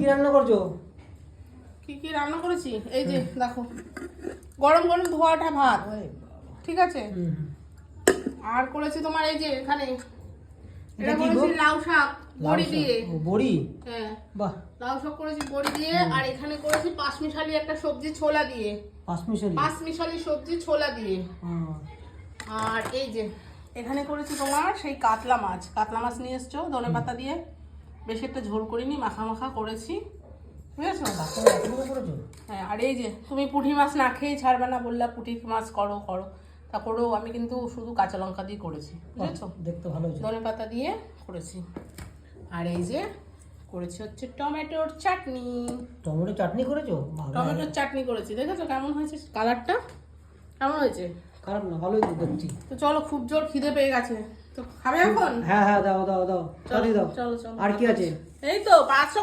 রান্না করছো? কি রান্না করেছি এই যে দেখো, গরম গরম ধোয়াটা ভাত, ঠিক আছে। আর করেছি তোমার এই যে এখানে এটা করেছি লাউ শাক বড়ি দিয়ে। বড়ি? হ্যাঁ বাহ, লাউ শাক করেছি বড়ি দিয়ে। আর এখানে করেছি পাঁচমিশালি একটা সবজি ছোলা দিয়ে। পাঁচমিশালি সবজি ছোলা দিয়ে। আর এই যে এখানে করেছি তোমার সেই কাতলা মাছ নিয়ে এসছো ধনে পাতা দিয়ে, বেশি একটা ঝোল করিনি, মাখা মাখা করেছি, বুঝেছো? হ্যাঁ। আর এই যে তুমি পুঁটি মাছ না খেয়ে ছাড়বে না বললা, পুঁটি মাছ করো তা করেও আমি কিন্তু শুধু কাঁচা লঙ্কা দিয়ে করেছি, বুঝেছো? দেখতে ভালো হয়েছে। ধনে পাতা দিয়ে করেছি। আর এই যে করেছি হচ্ছে টমেটোর চাটনি। টমেটো চাটনি করেছো? টমেটোর চাটনি করেছি, দেখেছো কেমন হয়েছে কালারটা? কেমন হয়েছে? খারাপ না, ভালোই দেখছি। তো চলো, খুব জোর খিদে পেয়ে গেছে, তো খাবে এখন? হ্যাঁ দাও। চলো। আর কি আছে? এই তো 500